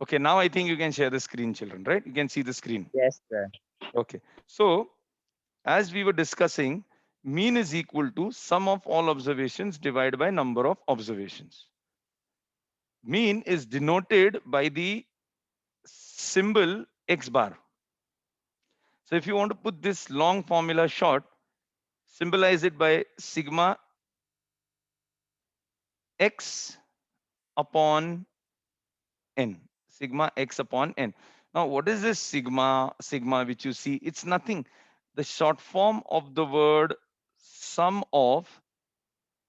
Okay, now I think you can share the screen, children, right? You can see the screen. Yes, sir. Okay. So as we were discussing, mean is equal to sum of all observations divided by number of observations. Mean is denoted by the symbol x bar. So if you want to put this long formula short, symbolize it by sigma x upon n. Sigma x upon n. Now, what is this sigma which you see? It's nothing. The short form of the word sum of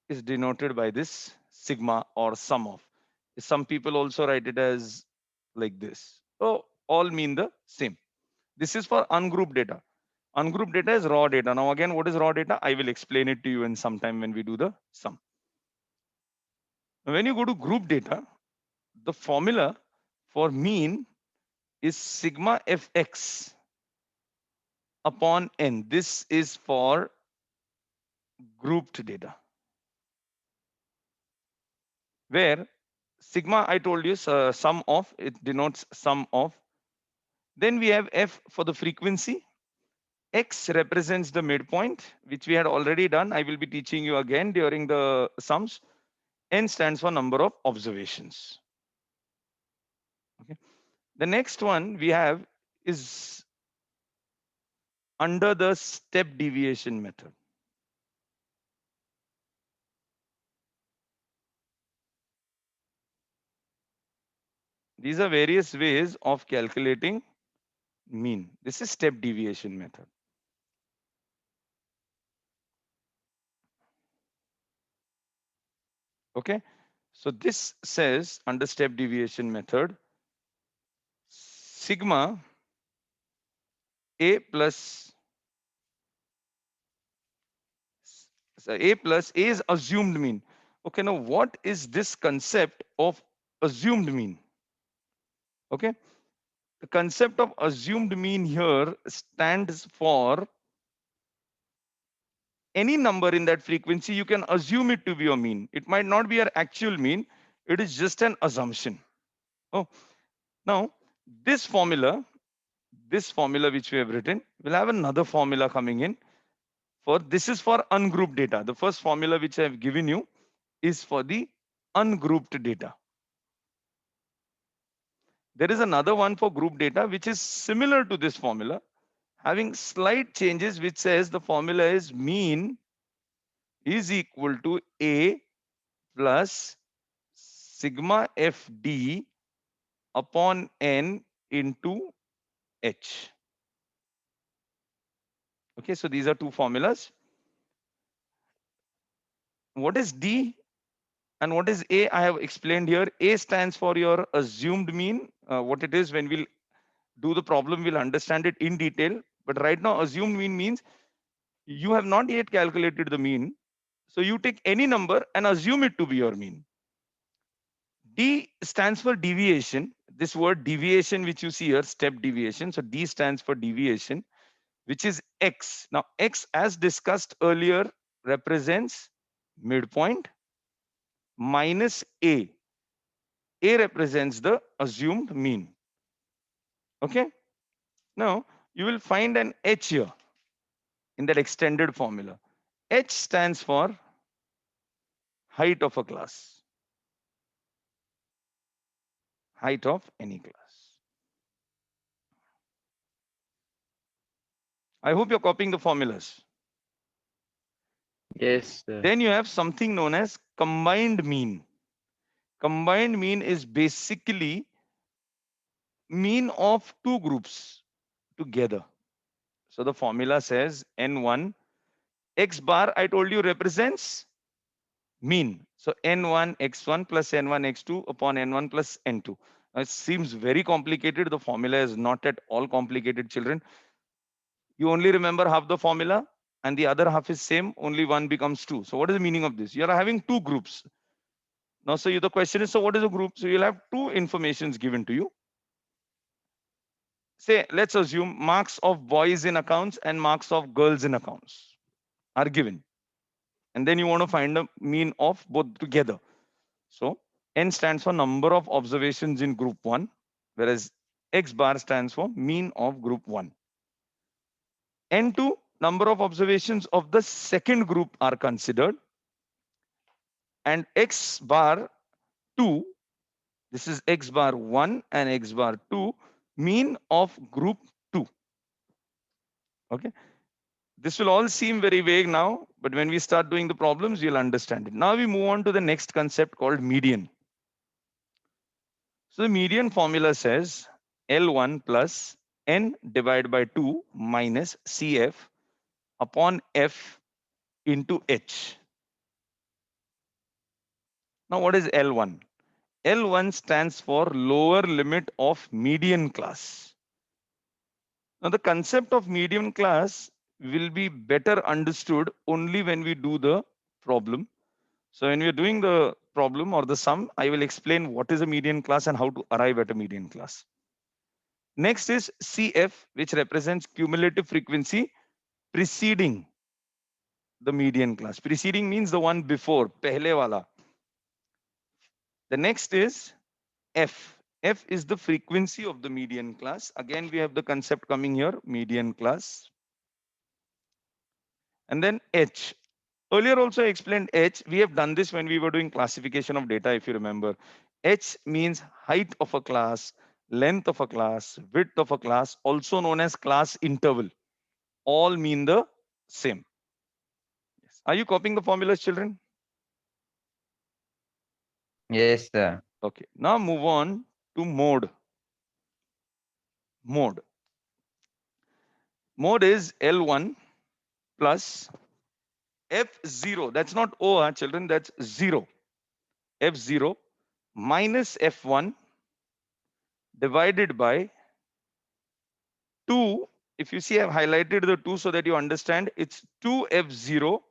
is denoted by this sigma or sum of. Some people also write it as like this. So all mean the same. This is for ungrouped data. Ungrouped data is raw data. Now again, what is raw data? I will explain it to you in some time when we do the sum. When you go to group data, the formula for mean is sigma fx upon n. This is for grouped data, where sigma I told you sum of, it denotes sum of. Then we have f for the frequency. X represents the midpoint, which we had already done. I will be teaching you again during the sums. N stands for number of observations. Okay. The next one we have is under the step deviation method. These are various ways of calculating mean. This is step deviation method. Okay. So this says under step deviation method, sigma a plus a is assumed mean. Okay, now what is this concept of assumed mean? Okay, the concept of assumed mean here stands for any number in that frequency, you can assume it to be your mean. It might not be your actual mean, it is just an assumption. Oh, now this formula, which we have written, will have another formula coming in. For this is for ungrouped data. The first formula which I have given you is for the ungrouped data. There is another one for group data which is similar to this formula, having slight changes, which says the formula is mean is equal to A plus sigma FD upon N into H. Okay, so these are two formulas. What is D and what is A? I have explained here. A stands for your assumed mean. What it is, when we'll do the problem, we'll understand it in detail. But right now, assumed mean means you have not yet calculated the mean. So you take any number and assume it to be your mean. D stands for deviation. This word deviation, which you see here, step deviation. So D stands for deviation, which is X. Now, X, as discussed earlier, represents midpoint minus A. A represents the assumed mean. Okay. Now, you will find an H here in that extended formula. H stands for height of a class, height of any class. I hope you're copying the formulas. Yes, sir. Then you have something known as combined mean. Combined mean is basically mean of two groups together. So the formula says N1 X bar, I told you, represents mean. So N1 X1 plus N1 X2 upon N1 plus N2. Now, it seems very complicated. The formula is not at all complicated, children. You only remember half the formula and the other half is same, only one becomes two. So what is the meaning of this? You are having two groups. Now, so the question is, so what is a group? So you'll have two informations given to you. Say, let's assume marks of boys in accounts and marks of girls in accounts are given. And then you want to find the mean of both together. So N stands for number of observations in group one. whereas X bar stands for mean of group 1. N2, number of observations of the second group are considered, and X bar 2, this is X bar 1 and X bar 2, mean of group 2. Okay. This will all seem very vague now, but when we start doing the problems, you'll understand it. Now we move on to the next concept called median. So the median formula says L1 plus N divided by 2 minus CF upon F into H. Now what is L1? L1 stands for lower limit of median class. Now the concept of median class will be better understood only when we do the problem. So when we're doing the problem or the sum, I will explain what is a median class and how to arrive at a median class. Next is CF, which represents cumulative frequency preceding the median class. Preceding means the one before, pehle wala. The next is F. F is the frequency of the median class. Again, we have the concept coming here, median class. And then H. Earlier also I explained H. We have done this when we were doing classification of data, if you remember. H means height of a class, length of a class, width of a class, also known as class interval. All mean the same. Yes. Are you copying the formulas, children? Yes, sir. Okay. Now move on to mode. Mode. Mode is L1 plus F0. That's not O, children. That's 0. F0 minus F1 divided by 2. If you see, I've highlighted the 2 so that you understand. It's 2F0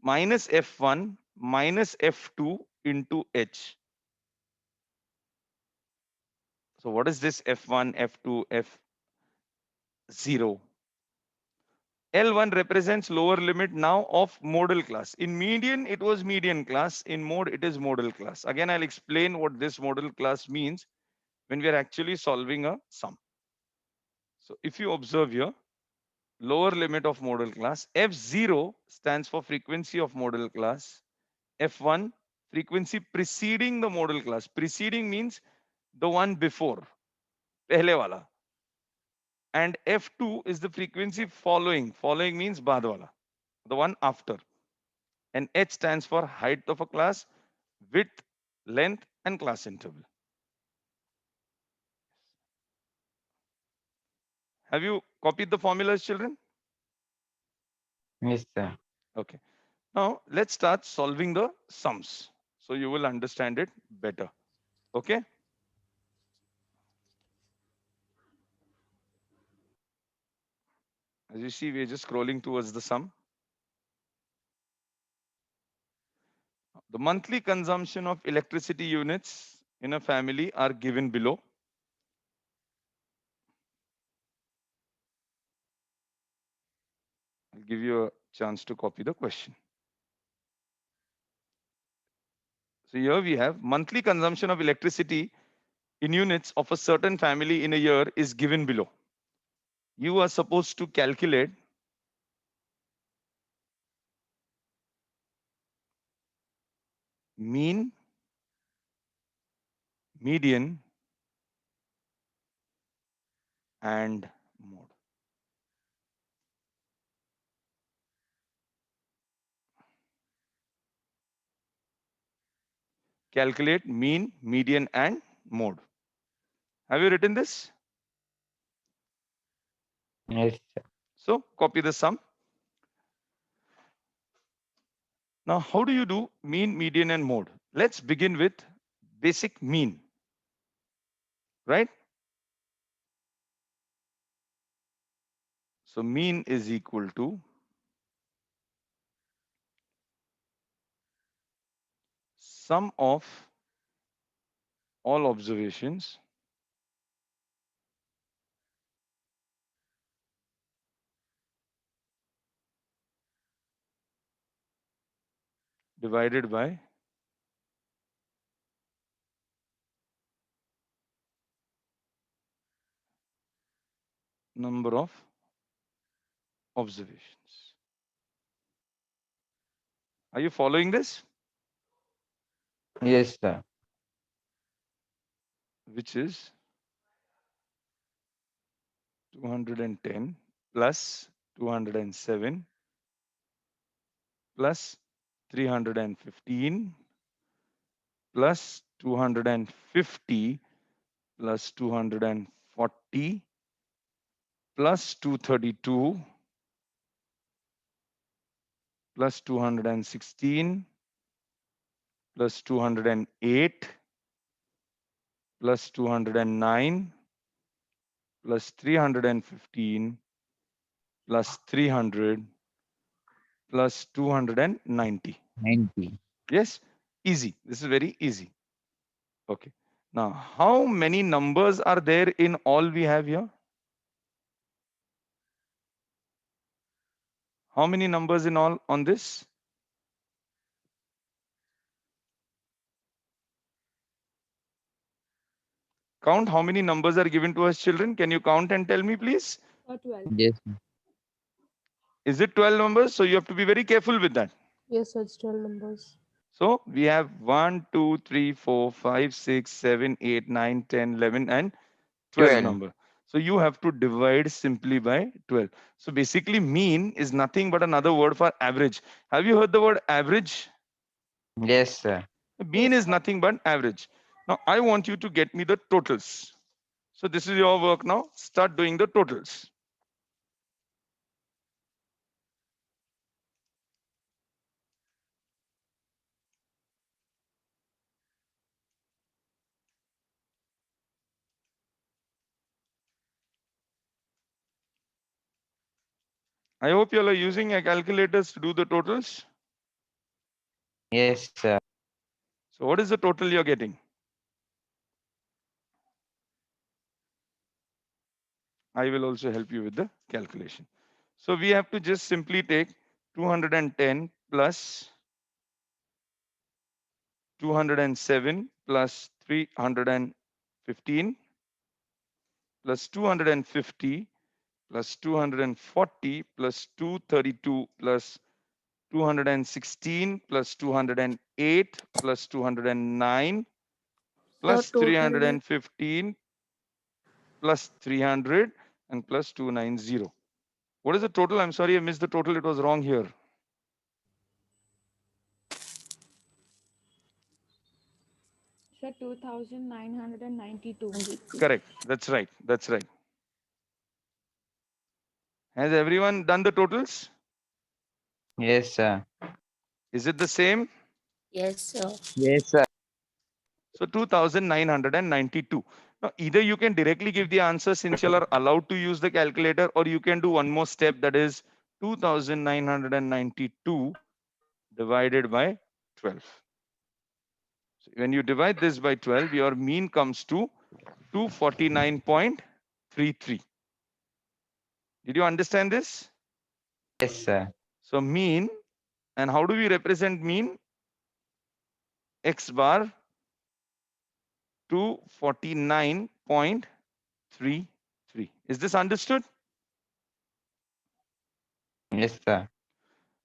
minus F1 minus F2 into H. So what is this F1, F2, F0? L1 represents lower limit now of modal class. In median, it was median class. In mode, it is modal class. Again, I'll explain what this modal class means when we are actually solving a sum. So if you observe here, lower limit of modal class, F0 stands for frequency of modal class. F1, frequency preceding the modal class. Preceding means the one before, pehle wala. And F2 is the frequency following. Following means baad wala, the one after. And H stands for height of a class, width, length, and class interval. Have you copied the formulas, children? Yes, sir. Okay. Now let's start solving the sums. So you will understand it better. Okay. As you see, we're just scrolling towards the sum. The monthly consumption of electricity units in a family are given below. I'll give you a chance to copy the question. So here we have monthly consumption of electricity in units of a certain family in a year is given below. You are supposed to calculate mean, median, and mode. Calculate mean, median, and mode. Have you written this? Yes, sir. So copy the sum. Now, how do you do mean, median, and mode? Let's begin with basic mean, right? So mean is equal to sum of all observations divided by number of observations. Are you following this? Yes, sir. Which is 210 plus 207 plus 315 plus 250 plus 240 plus 232 plus 216 plus 208 plus 209 plus 315 plus 300 plus 290. 90. Yes, easy. This is very easy. Okay. Now, how many numbers are there in all we have here? How many numbers in all on this? Count how many numbers are given to us, children. Can you count and tell me, please? 12. Yes, sir. Is it 12 numbers? So you have to be very careful with that. Yes, sir, it's 12 numbers. So we have 1, 2, 3, 4, 5, 6, 7, 8, 9, 10, 11, and 12 12. number. So you have to divide simply by 12. So basically mean is nothing but another word for average. Have you heard the word average? Yes, sir. Mean Yes, is sir. nothing but average. Now I want you to get me the totals. So this is your work now. Start doing the totals. I hope you all are using a calculators to do the totals. Yes, sir. So what is the total you're getting? I will also help you with the calculation. So we have to just simply take 210 plus 207 plus 315 plus 250 plus 240 plus 232 plus 216 plus 208 plus 209 The plus total is 315 plus 300 and plus 290. What is the total? I'm sorry, I missed the total. It was wrong here. sir, 2,992. Correct. That's right. That's right. Has everyone done the totals? Yes, sir. Is it the same? Yes, sir. Yes, sir. So 2,992. Now, either you can directly give the answer since you are allowed to use the calculator, or you can do one more step, that is 2,992 divided by 12. So when you divide this by 12, your mean comes to 249.33. Did you understand this? Yes, sir. So mean, and how do we represent mean? X bar 249.33. Is this understood? Yes, sir.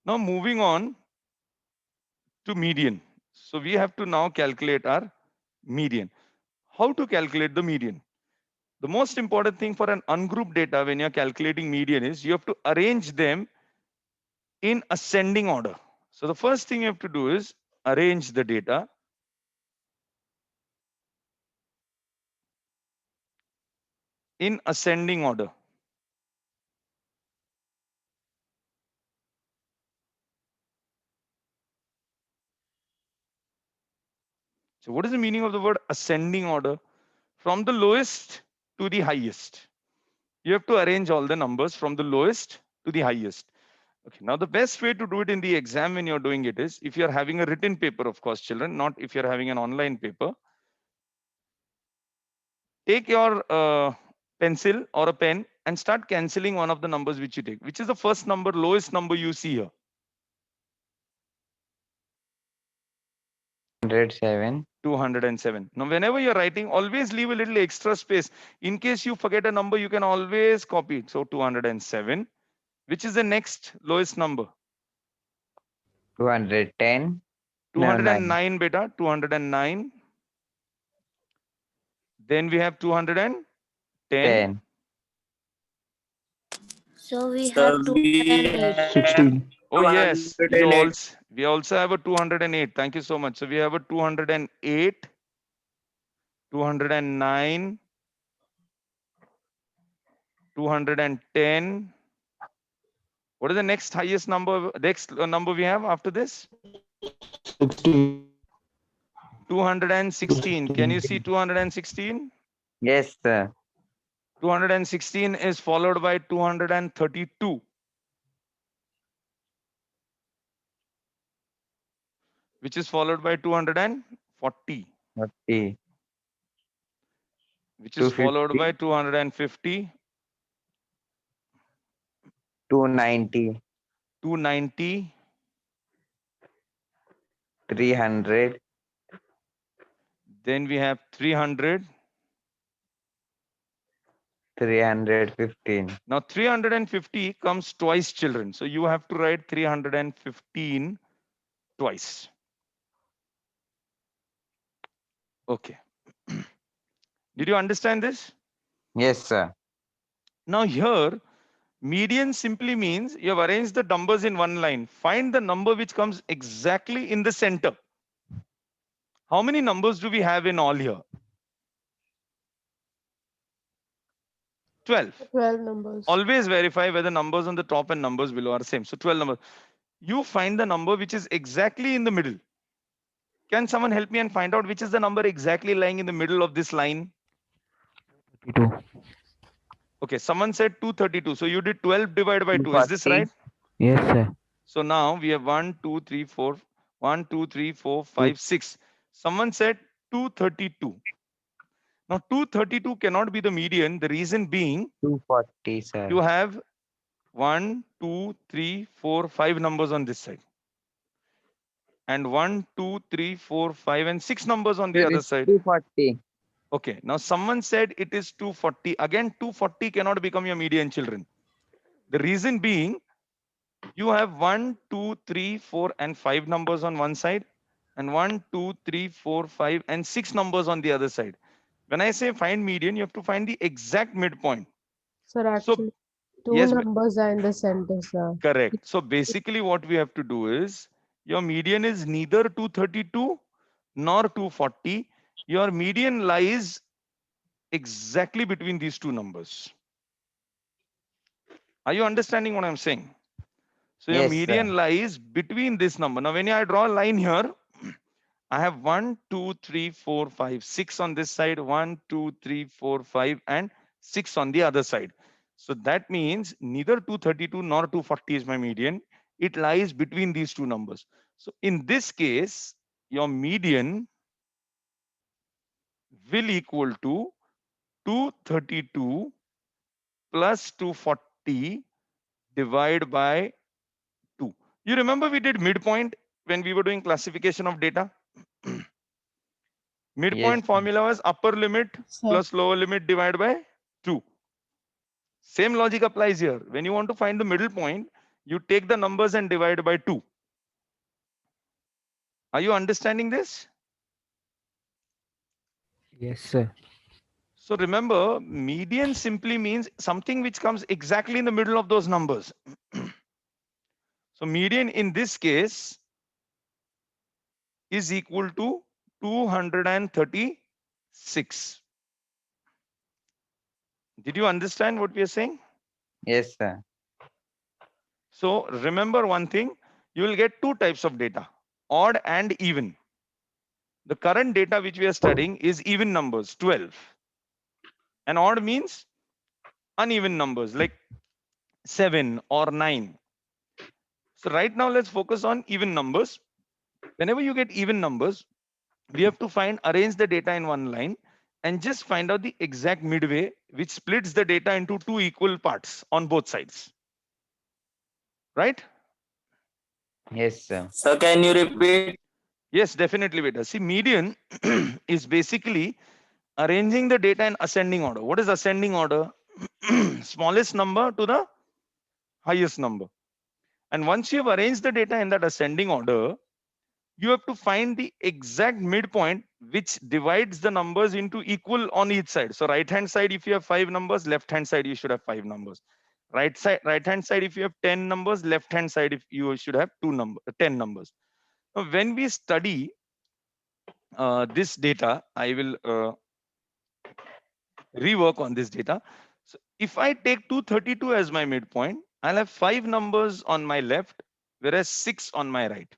Now moving on to median. So we have to now calculate our median. How to calculate the median? The most important thing for an ungrouped data when you're calculating median is you have to arrange them in ascending order. So the first thing you have to do is arrange the data in ascending order. So what is the meaning of the word ascending order? From the lowest to the highest. You have to arrange all the numbers from the lowest to the highest. Okay, now the best way to do it in the exam when you're doing it is, if you're having a written paper, of course, children, not if you're having an online paper, take your pencil or a pen and start cancelling one of the numbers which you take. Which is the first number, lowest number you see here? 207. 207. Now, whenever you're writing, always leave a little extra space. In case you forget a number, you can always copy it. So 207, which is the next lowest number? 210. No, 9. 209, beta, 209. Then we have 210. 10. So we Sir, have we 208. have 16. Oh, yes. 208. We also have a 208. Thank you so much. So we have a 208, 209, 210. What is the next highest number? Next number we have after this? 16. 216. Can you see 216? Yes, sir. 216 is followed by 232. Which is followed by 240. 40. Which is followed 250. by 250. 290. 290. 300. Then we have 300. 315. Now 350 comes twice, children. So you have to write 315 twice. Okay. Did you understand this? Yes, sir. Now here, median simply means you have arranged the numbers in one line. Find the number which comes exactly in the center. How many numbers do we have in all here? 12. 12 numbers. Always verify whether numbers on the top and numbers below are same. So 12 numbers. You find the number which is exactly in the middle. Can someone help me and find out which is the number exactly lying in the middle of this line? 32. Okay, someone said 232. So you did 12 divided by 2. Is this 240. right? Yes, sir. So now we have 1, 2, 3, 4. 1, 2, 3, 4, 5, 6. Someone said 232. Now 232 cannot be the median. The reason being 240, sir. you have 1, 2, 3, 4, 5 numbers on this side. And 1, 2, 3, 4, 5, and 6 numbers on the Sir, other it's side. 240. Okay, now someone said it is 240. Again, 240 cannot become your median, children. The reason being, you have 1, 2, 3, 4, and 5 numbers on one side, and 1, 2, 3, 4, 5, and 6 numbers on the other side. When I say find median, you have to find the exact midpoint. Sir, So, actually, two yes, numbers are in the center, sir. correct. So basically what we have to do is, your median is neither 232 nor 240. Your median lies exactly between these two numbers. Are you understanding what I'm saying? So your Yes, median sir. lies between this number. Now, when I draw a line here, I have 1, 2, 3, 4, 5, 6 on this side, 1, 2, 3, 4, 5, and 6 on the other side. So that means neither 232 nor 240 is my median. It lies between these two numbers. So in this case, your median will equal to 232 plus 240 divided by 2. You remember we did midpoint when we were doing classification of data? Midpoint Yes. formula was upper limit Sir, plus lower limit divided by 2. Same logic applies here. When you want to find the middle point, you take the numbers and divide by 2. Are you understanding this? Yes, sir. So remember, median simply means something which comes exactly in the middle of those numbers. So median in this case is equal to 236. Did you understand what we are saying? Yes, sir. So remember one thing, you will get two types of data, odd and even. The current data which we are studying is even numbers, 12. And odd means uneven numbers like 7 or 9. So right now let's focus on even numbers. Whenever you get even numbers, we have to arrange the data in one line and just find out the exact midway which splits the data into two equal parts on both sides. Right? Yes, sir. Sir, can you repeat? Yes, definitely, beta. See, median is basically arranging the data in ascending order. What is ascending order? Smallest number to the highest number. And once you have arranged the data in that ascending order, you have to find the exact midpoint which divides the numbers into equal on each side. So right hand side, if you have 5 numbers, left hand side you should have 5 numbers. Right hand side, if you have 10 numbers, left hand side if you should have 10 numbers. Now, when we study this data, I will rework on this data. So if I take 232 as my midpoint, I'll have 5 numbers on my left, whereas 6 on my right.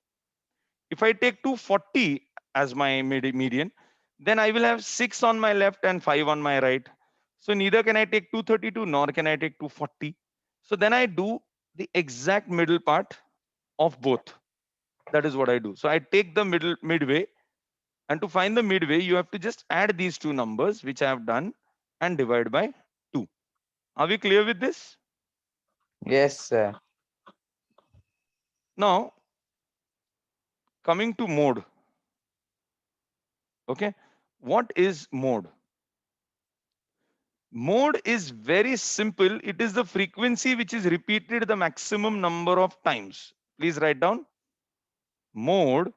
If I take 240 as my median, then I will have 6 on my left and 5 on my right. So neither can I take 232 nor can I take 240. So then I do the exact middle part of both. That is what I do. So I take the midway, and to find the midway, you have to just add these two numbers, which I have done, and divide by 2. Are we clear with this? Yes, sir. Now, coming to mode. Okay, what is mode? Mode is very simple. It is the frequency which is repeated the maximum number of times. Please write down. Mode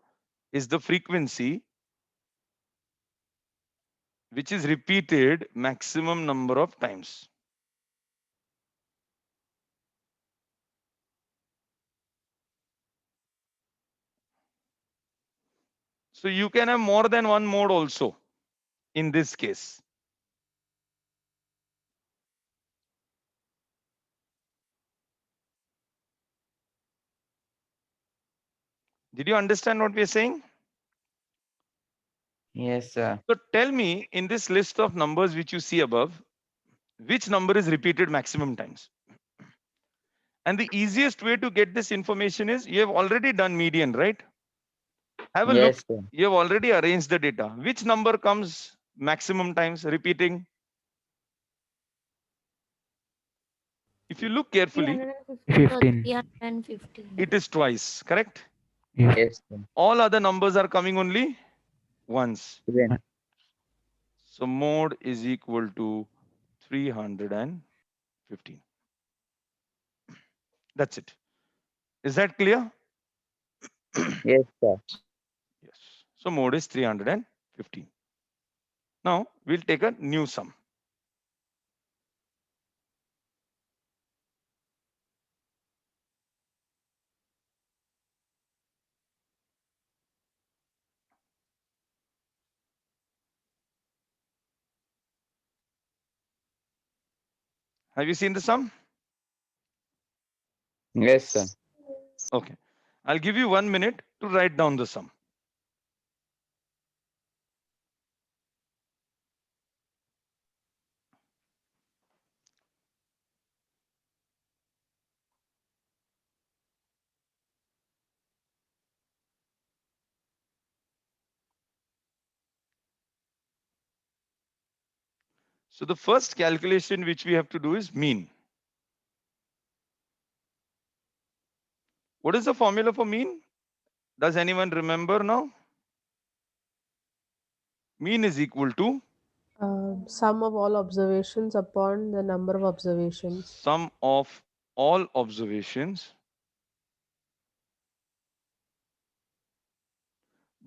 is the frequency which is repeated maximum number of times. So you can have more than one mode also in this case. Did you understand what we are saying? Yes, sir. So tell me, in this list of numbers which you see above, which number is repeated maximum times? And the easiest way to get this information is you have already done median, right? Have a look. Yes, sir. You have already arranged the data. Which number comes maximum times repeating? If you look carefully, 15. 315. it is twice, correct? Yes. Yes, sir. All other numbers are coming only once. Even. So mode is equal to 315. That's it. Is that clear? Yes, sir. Yes. So mode is 315. Now we'll take a new sum. Have you seen the sum? Yes, sir. Okay. I'll give you 1 minute to write down the sum. So the first calculation which we have to do is mean. What is the formula for mean? Does anyone remember now? Mean is equal to Sum of all observations upon the number of observations. sum of all observations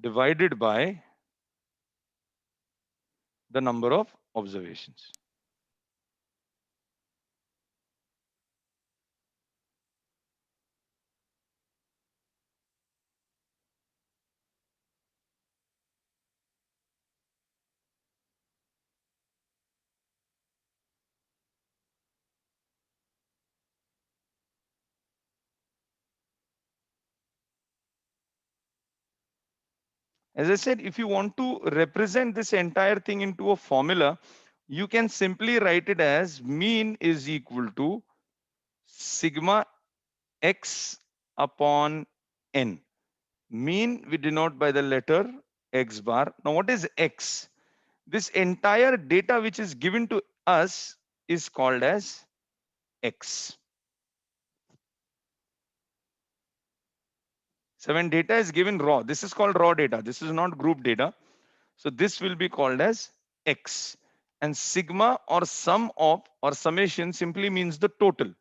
divided by the number of observations. As I said, if you want to represent this entire thing into a formula, you can simply write it as mean is equal to sigma x upon n. Mean we denote by the letter x bar. Now what is x? This entire data which is given to us is called as x. So when data is given raw, this is called raw data. This is not group data. So this will be called as X. And sigma or sum of or summation simply means the total.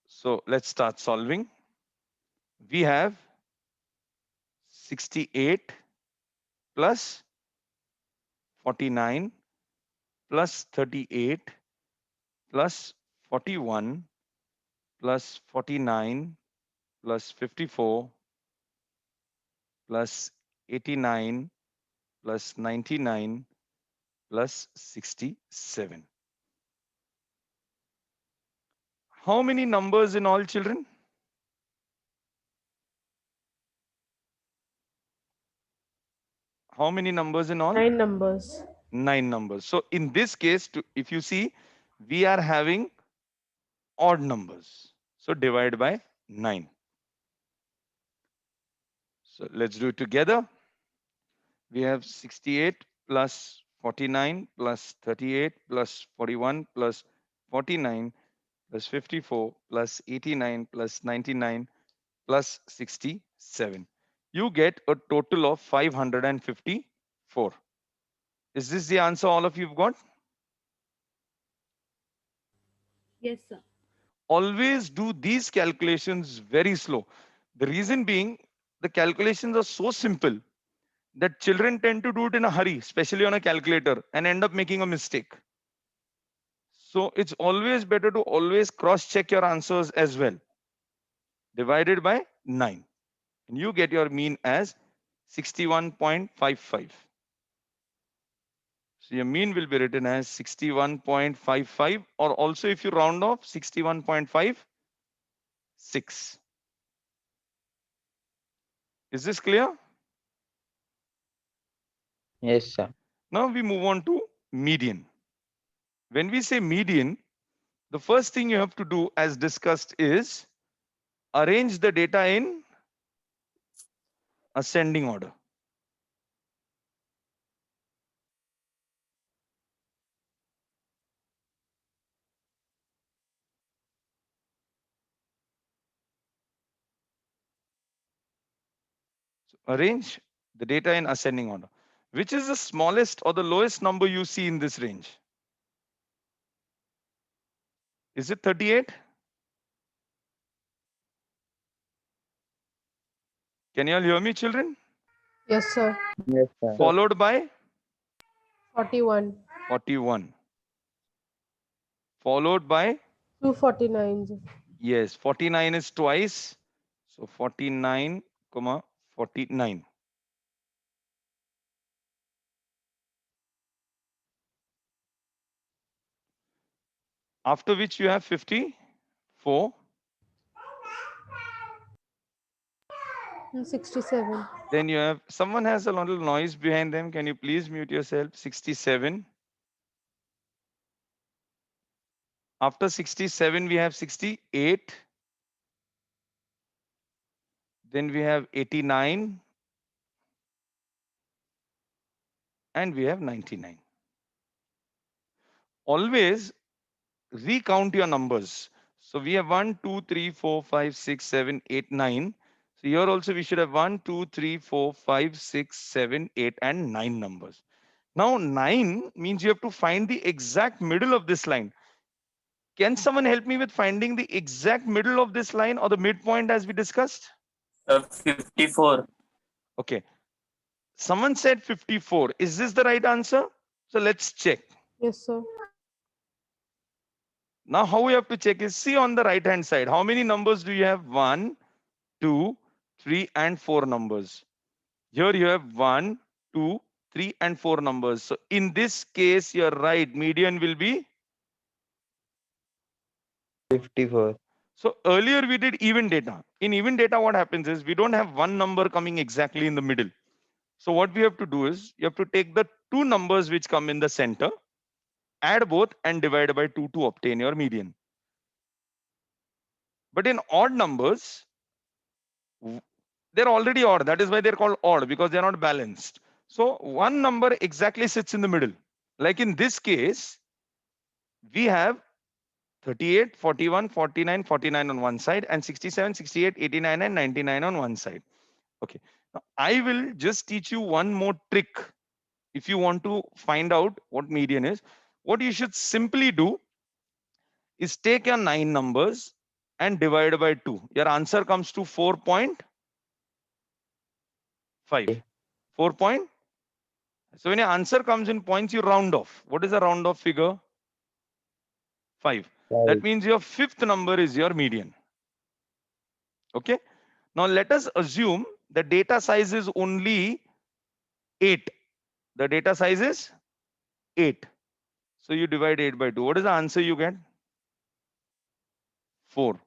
So let's start solving. We have 68 plus 49 plus 38 plus 41 plus 49 plus 54 plus 89 plus 99 plus 67. How many numbers in all, children? How many numbers in all? 9 numbers. 9 numbers. So in this case, if you see, we are having odd numbers. So divide by 9. So let's do it together. We have 68 plus 49 plus 38 plus 41 plus 49 plus 54 plus 89 plus 99 plus 67. You get a total of 554. Is this the answer all of you've got? Yes, sir. Always do these calculations very slow. The reason being, the calculations are so simple that children tend to do it in a hurry, especially on a calculator, and end up making a mistake. So it's always better to always cross check your answers as well. Divided by 9. And you get your mean as 61.55. So your mean will be written as 61.55, or also if you round off 61.56. Is this clear? Yes, sir. Now we move on to median. When we say median, the first thing you have to do, as discussed, is arrange the data in ascending order. So arrange the data in ascending order. Which is the smallest or the lowest number you see in this range? Is it 38? Can you all hear me, children? Yes, sir. Yes, sir. Followed by 41. 41. Followed by, 249. yes, 49 is twice. So 49, 49. After which you have 54. 67. Then you have, someone has a little noise behind them. Can you please mute yourself? 67. After 67, we have 68. Then we have 89. And we have 99. Always recount your numbers. So we have 1, 2, 3, 4, 5, 6, 7, 8, 9. So here also we should have 1, 2, 3, 4, 5, 6, 7, 8, and 9 numbers. Now 9 means you have to find the exact middle of this line. Can someone help me with finding the exact middle of this line, or the midpoint as we discussed? 54. Okay. Someone said 54. Is this the right answer? So let's check. Yes, sir. Now, how we have to check is, see on the right hand side, how many numbers do you have? 1, 2, 3, and 4 numbers. Here you have 1, 2, 3, and 4 numbers. So in this case, you're right. Median will be. 54. So earlier we did even data. In even data, what happens is we don't have one number coming exactly in the middle. So what we have to do is you have to take the two numbers which come in the center, add both, and divide by 2 to obtain your median. But in odd numbers, they're already odd. That is why they're called odd, because they're not balanced. So one number exactly sits in the middle. Like in this case, we have 38, 41, 49, 49 on one side, and 67, 68, 89, and 99 on one side. Okay. Now, I will just teach you one more trick. If you want to find out what median is, what you should simply do is take your 9 numbers and divide by 2. Your answer comes to 4.5. 4 point. So when your answer comes in points, you round off. What is a round off figure? 5. That 5. means your fifth number is your median. Okay. Now let us assume the data size is only 8. The data size is 8. So you divide 8 by 2. What is the answer you get? 4.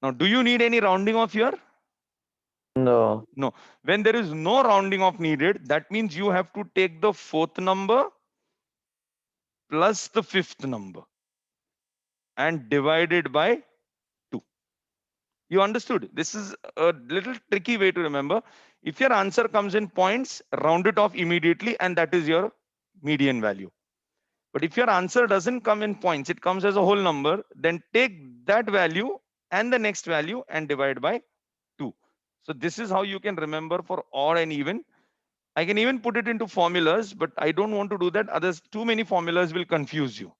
Now, do you need any rounding off here? No. No. When there is no rounding off needed, that means you have to take the fourth number plus the fifth number and divide it by 2. You understood? This is a little tricky way to remember. If your answer comes in points, round it off immediately, and that is your median value. But if your answer doesn't come in points, it comes as a whole number, then take that value and the next value and divide by 2. So this is how you can remember for odd and even. I can even put it into formulas, but I don't want to do that. Others, too many formulas will confuse you.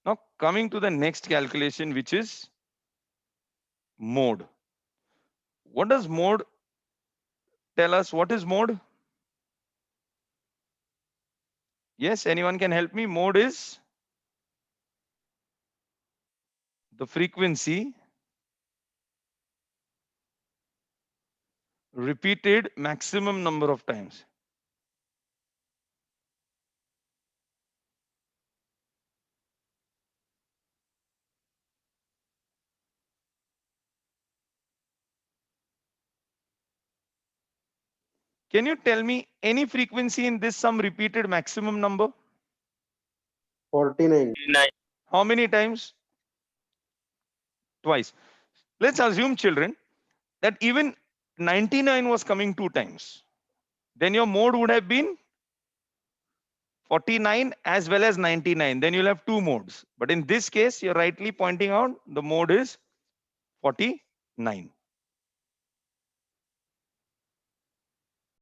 Now coming to the next calculation, which is mode. What does mode tell us? What is mode? Yes, anyone can help me? Mode is the frequency repeated maximum number of times. Can you tell me any frequency in this sum repeated maximum number? 49. 9. How many times? Twice. Let's assume, children, that even 99 was coming 2 times. Then your mode would have been 49 as well as 99. Then you'll have 2 modes. But in this case, you're rightly pointing out the mode is 49.